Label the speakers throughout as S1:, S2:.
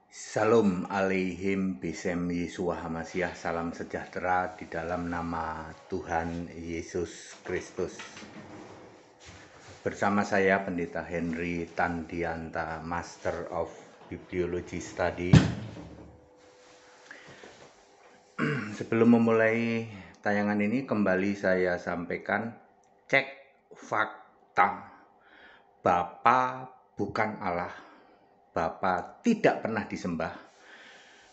S1: Salam alaihim bisem Yesua Hamasiah. Salam sejahtera di dalam nama Tuhan Yesus Kristus. Bersama saya Pendeta Henry Tandianta, Master of Bibliology Study. Sebelum memulai tayangan ini, kembali saya sampaikan, cek fakta. Bapa bukan Allah. Bapa tidak pernah disembah,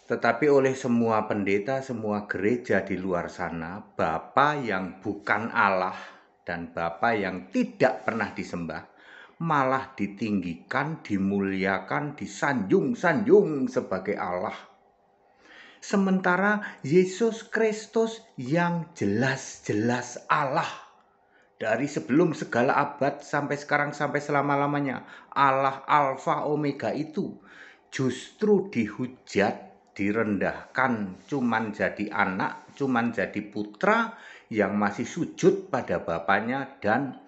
S1: tetapi oleh semua pendeta, semua gereja di luar sana, Bapa yang bukan Allah dan Bapa yang tidak pernah disembah malah ditinggikan, dimuliakan, disanjung-sanjung sebagai Allah. Sementara Yesus Kristus yang jelas-jelas Allah, dari sebelum segala abad sampai sekarang sampai selama-lamanya, Allah Alfa Omega itu justru dihujat, direndahkan, cuman jadi anak, cuman jadi putra yang masih sujud pada bapaknya dan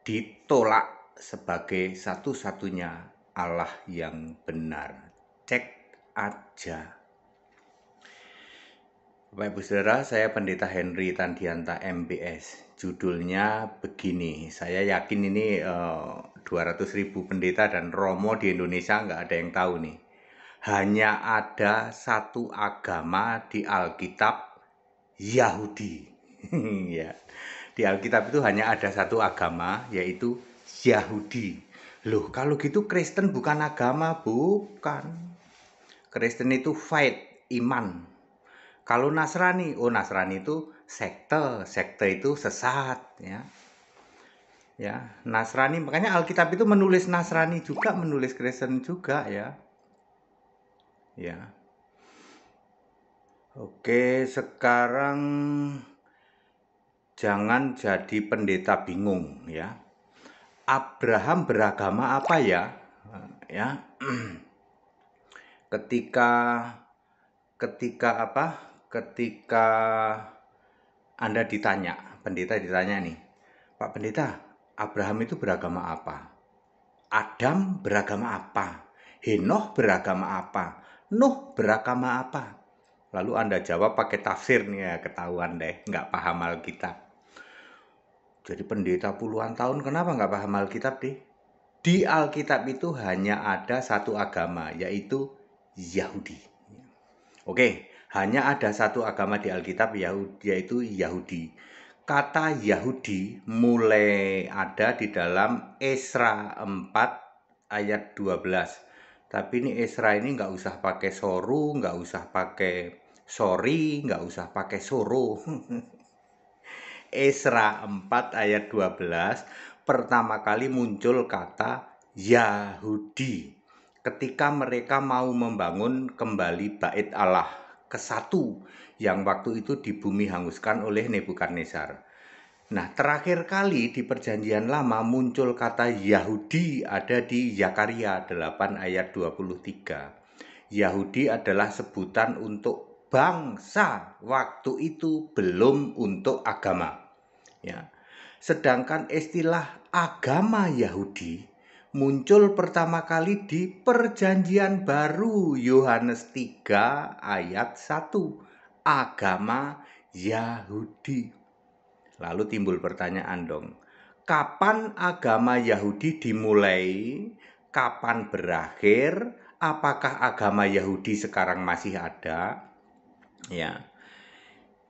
S1: ditolak sebagai satu-satunya Allah yang benar. Cek aja. Bapak Ibu Saudara, saya Pendeta Henry Tandianta MBS. Judulnya begini, saya yakin ini 200.000 pendeta dan romo di Indonesia nggak ada yang tahu nih. Hanya ada satu agama di Alkitab, Yahudi. Ya. Di Alkitab itu hanya ada satu agama, yaitu Yahudi. Loh, kalau gitu Kristen bukan agama? Bukan. Kristen itu faith, iman. Kalau Nasrani, Nasrani itu sekte itu sesat, ya. Ya, Nasrani, makanya Alkitab itu menulis Nasrani juga, menulis Kristen juga, ya. Ya. Oke, sekarang jangan jadi pendeta bingung, ya. Abraham beragama apa ya? Ya. Ketika Anda ditanya, pendeta ditanya nih, Pak Pendeta, Abraham itu beragama apa? Adam beragama apa? Henoh beragama apa? Nuh beragama apa? Lalu Anda jawab pakai tafsir nih, ya ketahuan deh, nggak paham Alkitab. Jadi pendeta puluhan tahun, kenapa nggak paham Alkitab deh? Di Alkitab itu hanya ada satu agama, yaitu Yahudi. Oke, hanya ada satu agama di Alkitab, yaitu Yahudi. Kata Yahudi mulai ada di dalam Esra 4 ayat 12. Tapi ini Esra ini nggak usah pakai soru, nggak usah pakai sorry, nggak usah pakai soro. Esra 4 ayat 12 pertama kali muncul kata Yahudi ketika mereka mau membangun kembali bait Allah ke-1 yang waktu itu di bumi hanguskan oleh Nebukadnezar. Nah, terakhir kali di perjanjian lama muncul kata Yahudi ada di Zakaria 8 ayat 23. Yahudi adalah sebutan untuk bangsa, waktu itu belum untuk agama. Ya. Sedangkan istilah agama Yahudi muncul pertama kali di Perjanjian Baru Yohanes 3 ayat 1. Agama Yahudi. Lalu timbul pertanyaan dong. Kapan agama Yahudi dimulai? Kapan berakhir? Apakah agama Yahudi sekarang masih ada? Ya.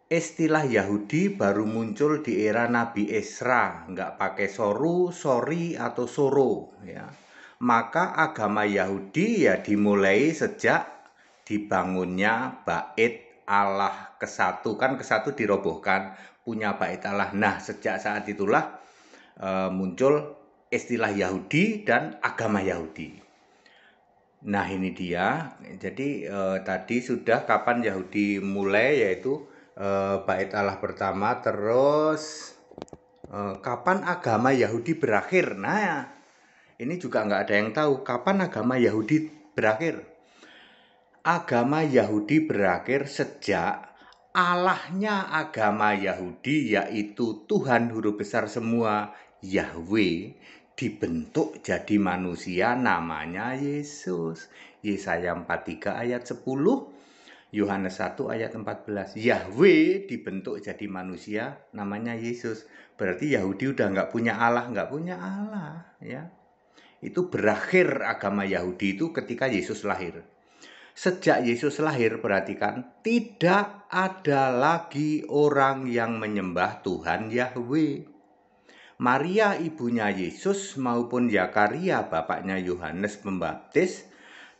S1: Istilah Yahudi baru muncul di era Nabi Esra, nggak pakai soru, sorry, atau soro. Ya. Maka agama Yahudi ya dimulai sejak dibangunnya bait Allah ke-1. Kan ke-1 dirobohkan, punya bait Allah. Nah, sejak saat itulah muncul istilah Yahudi dan agama Yahudi. Nah, ini dia. Jadi tadi sudah kapan Yahudi mulai, yaitu bait Allah pertama, terus kapan agama Yahudi berakhir. Nah, ini juga nggak ada yang tahu kapan agama Yahudi berakhir. Agama Yahudi berakhir sejak Allahnya agama Yahudi, yaitu Tuhan huruf besar semua, Yahweh, dibentuk jadi manusia namanya Yesus. Yesaya 43 ayat 10, Yohanes 1 ayat 14. Yahweh dibentuk jadi manusia, namanya Yesus. Berarti Yahudi udah nggak punya Allah ya. Itu berakhir agama Yahudi itu ketika Yesus lahir. Sejak Yesus lahir, perhatikan, tidak ada lagi orang yang menyembah Tuhan Yahweh. Maria ibunya Yesus maupun Zakaria bapaknya Yohanes Pembaptis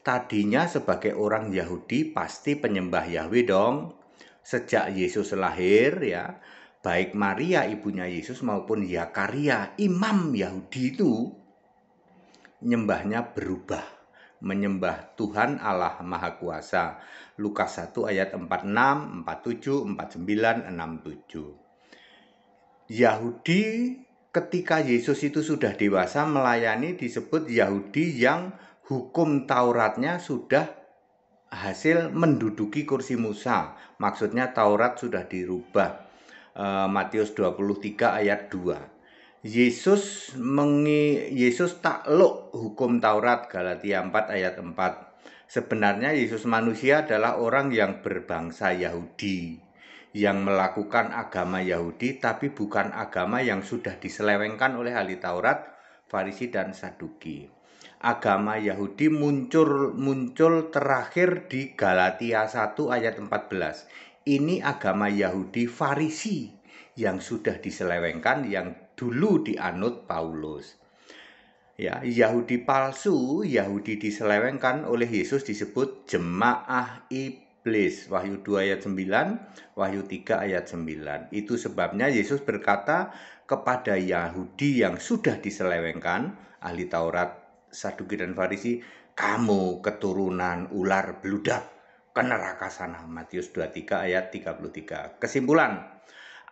S1: tadinya sebagai orang Yahudi pasti penyembah Yahweh dong. Sejak Yesus lahir ya, baik Maria ibunya Yesus maupun Zakaria imam Yahudi itu nyembahnya berubah, menyembah Tuhan Allah Maha Kuasa. Lukas 1 ayat 46, 47, 49, 67. Yahudi ketika Yesus itu sudah dewasa melayani disebut Yahudi yang hukum Tauratnya sudah hasil menduduki kursi Musa. Maksudnya Taurat sudah dirubah. Matius 23 ayat 2. Yesus takluk hukum Taurat, Galatia 4 ayat 4. Sebenarnya Yesus manusia adalah orang yang berbangsa Yahudi, yang melakukan agama Yahudi, tapi bukan agama yang sudah diselewengkan oleh ahli Taurat, Farisi dan Saduki. Agama Yahudi muncul terakhir di Galatia 1 ayat 14. Ini agama Yahudi Farisi yang sudah diselewengkan, yang dulu dianut Paulus. Ya, Yahudi palsu, Yahudi diselewengkan oleh Yesus disebut jemaah iblis. Wahyu 2 ayat 9, Wahyu 3 ayat 9. Itu sebabnya Yesus berkata kepada Yahudi yang sudah diselewengkan, ahli Taurat, Saduki dan Farisi, kamu keturunan ular beludak, ke neraka sana. Matius 23 ayat 33. Kesimpulan,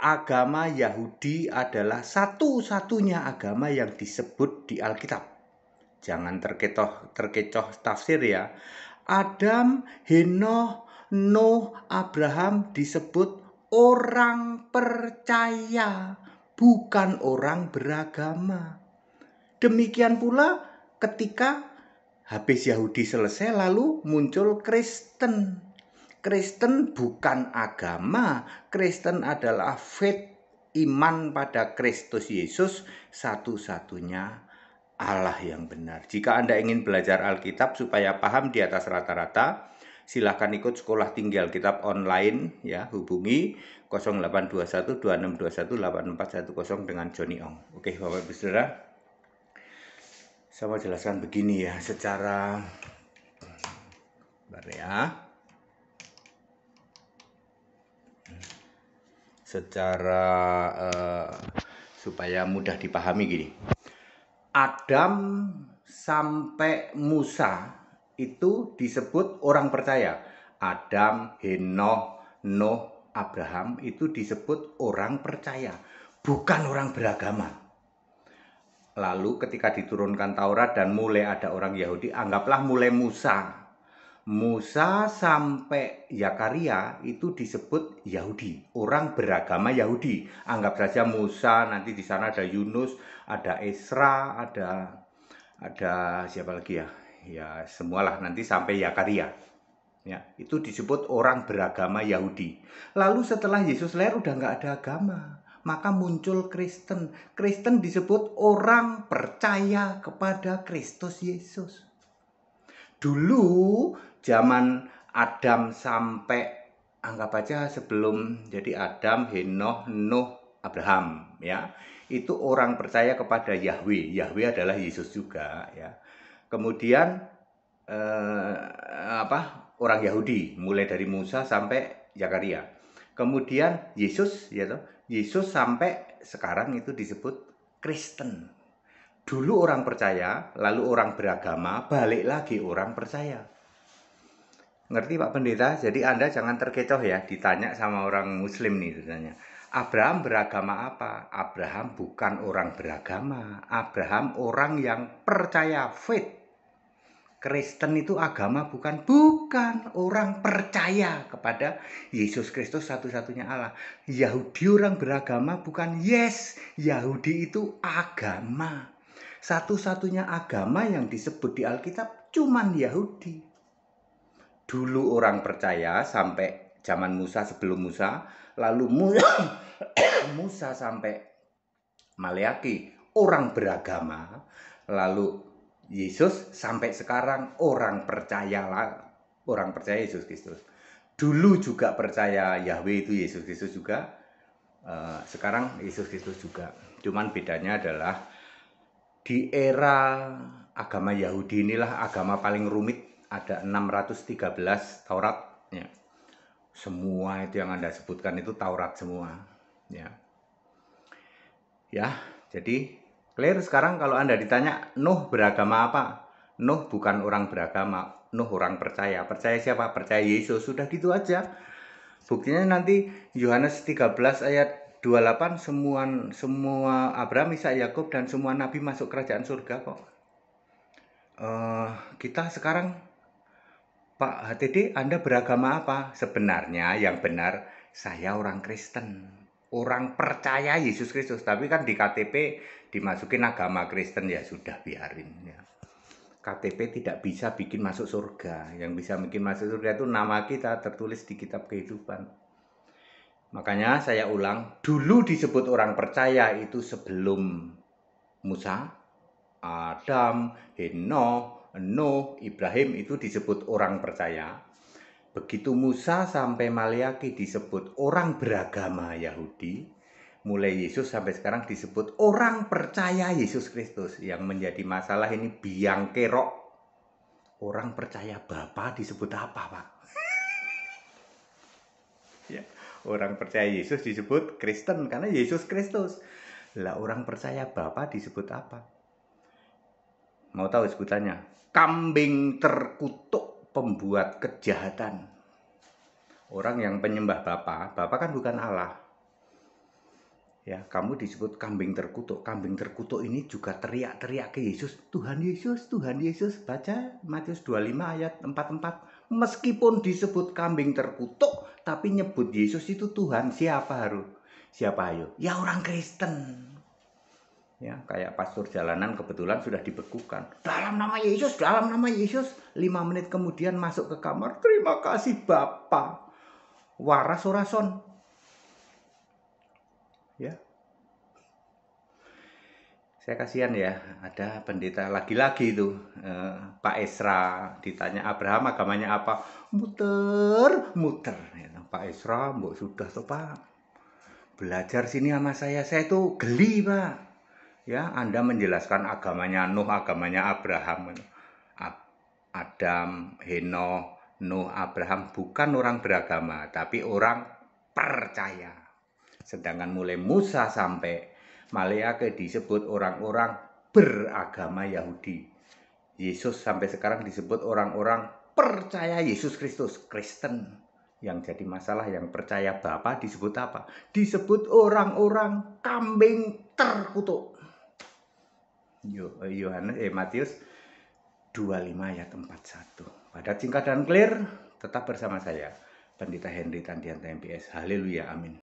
S1: agama Yahudi adalah satu-satunya agama yang disebut di Alkitab. Jangan terkecoh tafsir ya. Adam, Henoh, Nuh, Abraham disebut orang percaya, bukan orang beragama. Demikian pula ketika habis Yahudi selesai lalu muncul Kristen. Kristen bukan agama, Kristen adalah faith, iman pada Kristus Yesus, satu-satunya Allah yang benar. Jika Anda ingin belajar Alkitab supaya paham di atas rata-rata, silahkan ikut sekolah tinggi Alkitab online ya, hubungi 0821 2621 8410 dengan Johnny Ong. Oke, Bapak Ibu Saudara, saya mau jelaskan begini ya, secara supaya mudah dipahami gini. Adam sampai Musa itu disebut orang percaya. Adam, Henoh, Nuh, Abraham itu disebut orang percaya, bukan orang beragama. Lalu ketika diturunkan Taurat dan mulai ada orang Yahudi, anggaplah mulai Musa sampai Zakaria itu disebut Yahudi, orang beragama Yahudi. Anggap saja Musa, nanti di sana ada Yunus, ada Esra, ada siapa lagi ya? Ya semualah nanti sampai Zakaria. Ya, itu disebut orang beragama Yahudi. Lalu setelah Yesus lahir udah nggak ada agama, maka muncul Kristen. Kristen disebut orang percaya kepada Kristus Yesus. Dulu zaman Adam sampai anggap aja sebelum jadi Adam, Henoh, Nuh, Abraham ya. Itu orang percaya kepada Yahweh. Yahweh adalah Yesus juga ya. Kemudian orang Yahudi mulai dari Musa sampai Zakaria. Kemudian Yesus Yesus sampai sekarang itu disebut Kristen. Dulu orang percaya, lalu orang beragama, balik lagi orang percaya. Ngerti Pak Pendeta? Jadi Anda jangan terkecoh ya, ditanya sama orang Muslim nih ditanya. Abraham beragama apa? Abraham bukan orang beragama. Abraham orang yang percaya, faith. Kristen itu agama bukan orang percaya kepada Yesus Kristus satu-satunya Allah. Yahudi orang beragama bukan, Yahudi itu agama. Satu-satunya agama yang disebut di Alkitab cuman Yahudi. Dulu orang percaya sampai zaman Musa, sebelum Musa, lalu Musa sampai Maleaki orang beragama, lalu Yesus sampai sekarang orang percaya Yesus Kristus. Dulu juga percaya Yahweh itu Yesus Kristus juga, sekarang Yesus Kristus juga. Cuman bedanya adalah di era agama Yahudi inilah agama paling rumit. Ada 613 Taurat, ya. Semua itu yang Anda sebutkan itu Taurat semua, ya. Ya, jadi clear sekarang kalau Anda ditanya Nuh beragama apa? Nuh bukan orang beragama, Nuh orang percaya. Percaya siapa? Percaya Yesus. Sudah gitu aja. Buktinya nanti Yohanes 13 ayat 28 semua Abraham, Ishak, Yakub dan semua nabi masuk kerajaan surga kok. Kita sekarang, Pak HTD, Anda beragama apa? Sebenarnya yang benar saya orang Kristen, orang percaya Yesus Kristus. Tapi kan di KTP dimasukin agama Kristen, ya sudah biarin ya. KTP tidak bisa bikin masuk surga. Yang bisa bikin masuk surga itu nama kita tertulis di kitab kehidupan. Makanya saya ulang, dulu disebut orang percaya itu sebelum Musa, Adam, Henokh, Nuh, Ibrahim itu disebut orang percaya. Begitu Musa sampai Maleaki disebut orang beragama Yahudi. Mulai Yesus sampai sekarang disebut orang percaya Yesus Kristus. Yang menjadi masalah ini biang kerok. Orang percaya Bapa disebut apa, Pak? Ya, orang percaya Yesus disebut Kristen karena Yesus Kristus. Lah orang percaya Bapa disebut apa? Mau tahu sebutannya? Kambing terkutuk pembuat kejahatan. Orang yang penyembah Bapa kan bukan Allah. Ya, kamu disebut kambing terkutuk. Kambing terkutuk ini juga teriak-teriak ke Yesus. Tuhan Yesus, Tuhan Yesus. Baca Matius 25 ayat 44. Meskipun disebut kambing terkutuk, tapi nyebut Yesus itu Tuhan. Siapa ayo? Ya orang Kristen. Ya, kayak pastor jalanan kebetulan sudah dibekukan. Dalam nama Yesus, dalam nama Yesus. 5 menit kemudian masuk ke kamar. Terima kasih Bapa. Waras orason. Ya. Saya kasihan ya, ada pendeta lagi-lagi itu, Pak Esra, ditanya Abraham agamanya apa? Muter. Ya, Pak Esra, mbok sudah tuh Pak. Belajar sini sama saya tuh geli Pak. Ya, Anda menjelaskan agamanya Nuh, agamanya Abraham. Adam, Henokh, Nuh, Abraham bukan orang beragama, tapi orang percaya. Sedangkan mulai Musa sampai Maleaki disebut orang-orang beragama Yahudi. Yesus sampai sekarang disebut orang-orang percaya Yesus Kristus, Kristen. Yang jadi masalah yang percaya Bapa disebut apa? Disebut orang-orang kambing terkutuk. Matius 25 ayat 41. Pada singkat dan clear, tetap bersama saya, Pendeta Henry Tandianta MPS. Haleluya, amin.